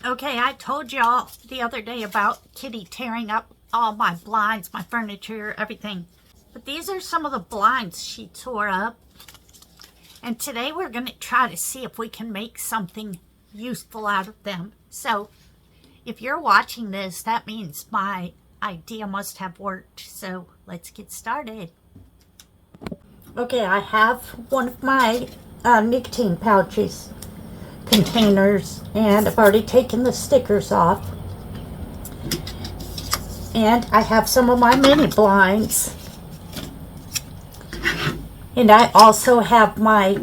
Okay, I told y'all the other day about Kitty tearing up all my blinds, my furniture, everything. But these are some of the blinds she tore up. And today we're going to try to see if we can make something useful out of them. So if you're watching this, that means my idea must have worked. So let's get started. Okay, I have one of my nicotine pouches containers, and I've already taken the stickers off. And I have some of my mini blinds. And I also have my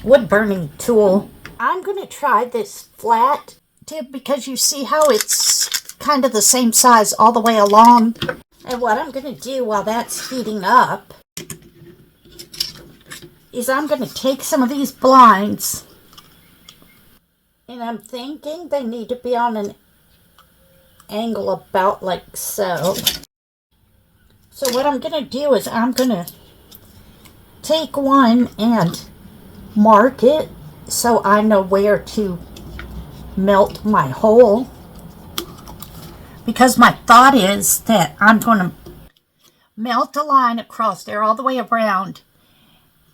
wood burning tool. I'm going to try this flat tip because you see how it's kind of the same size all the way along. And what I'm going to do while that's heating up is I'm going to take some of these blinds, and I'm thinking they need to be on an angle about like so. So what I'm going to do is I'm going to take one and mark it so I know where to melt my hole, because my thought is that I'm going to melt a line across there all the way around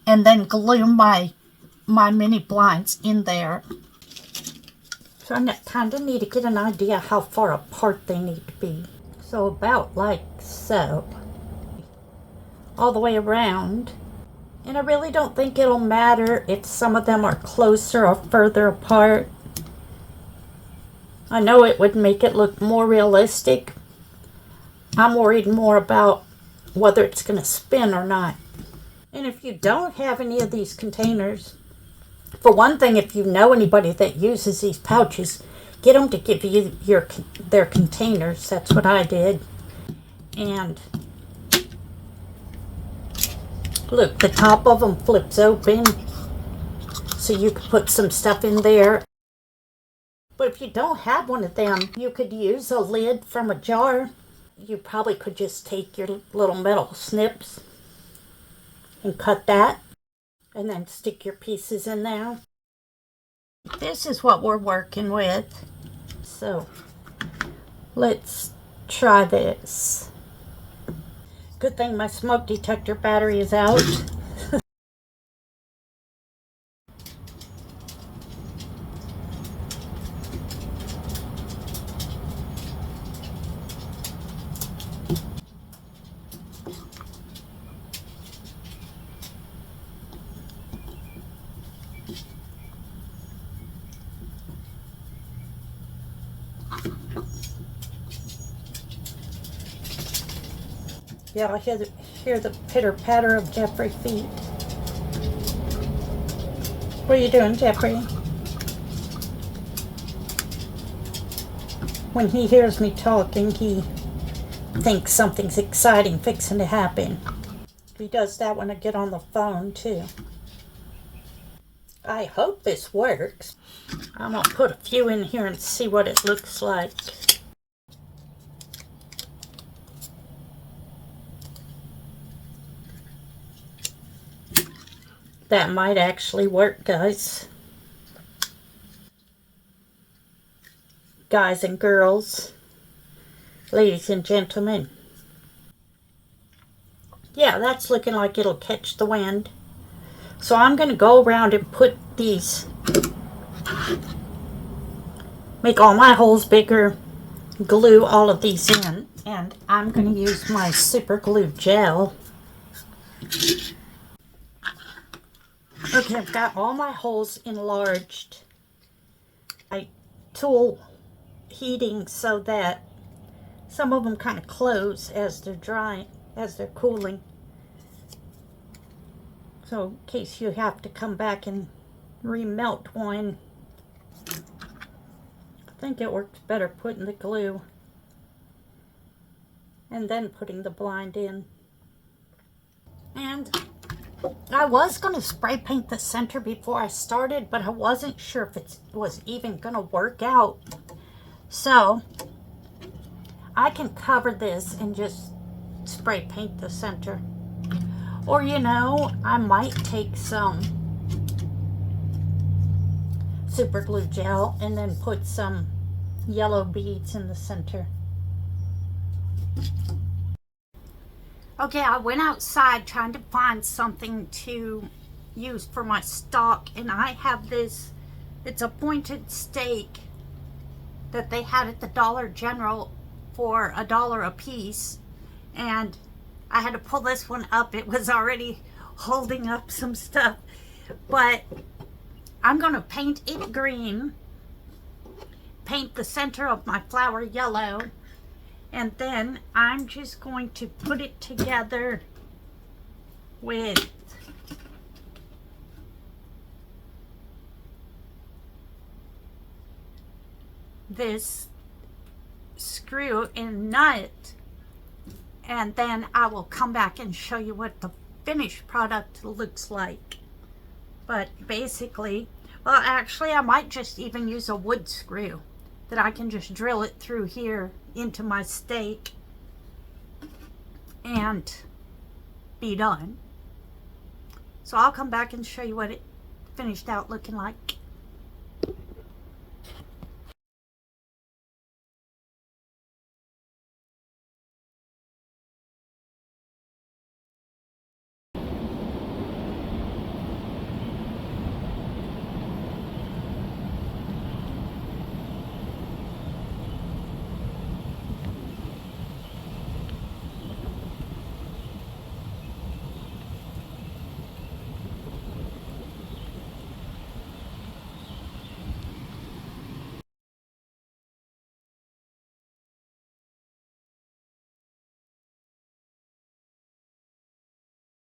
and then glue my mini blinds in there. So I kind of need to get an idea how far apart they need to be. So about like so, all the way around. And I really don't think it'll matter if some of them are closer or further apart. I know it would make it look more realistic. I'm worried more about whether it's going to spin or not. And if you don't have any of these containers, for one thing, if you know anybody that uses these pouches, get them to give you their containers. That's what I did. And look, the top of them flips open, so you could put some stuff in there. But if you don't have one of them, you could use a lid from a jar. You probably could just take your little metal snips and cut that, and then stick your pieces in there. This is what we're working with. So let's try this. Good thing my smoke detector battery is out. Yeah, I hear the pitter-patter of Jeffrey's feet. What are you doing, Jeffrey? When he hears me talking, he thinks something's exciting fixing to happen. He does that when I get on the phone, too. I hope this works. I'm going to put a few in here and see what it looks like. That might actually work, guys. Guys and girls, ladies and gentlemen. Yeah, that's looking like it'll catch the wind. So I'm going to go around and put these, make all my holes bigger, glue all of these in, and I'm going to use my super glue gel. Okay, I've got all my holes enlarged. I tool heating so that some of them kind of close as they're drying, as they're cooling. So in case you have to come back and remelt one, I think it works better putting the glue and then putting the blind in. And I was going to spray paint the center before I started, but I wasn't sure if it was even going to work out. So I can cover this and just spray paint the center. Or, you know, I might take some super glue gel, and then put some yellow beads in the center. Okay, I went outside trying to find something to use for my stalk, and I have this, it's a pointed stake that they had at the Dollar General for $1 a piece, and I had to pull this one up. It was already holding up some stuff, but I'm going to paint it green, paint the center of my flower yellow, and then I'm just going to put it together with this screw and nut, and then I will come back and show you what the finished product looks like. But basically, well, actually I might just even use a wood screw that I can just drill it through here into my stake and be done. So I'll come back and show you what it finished out looking like.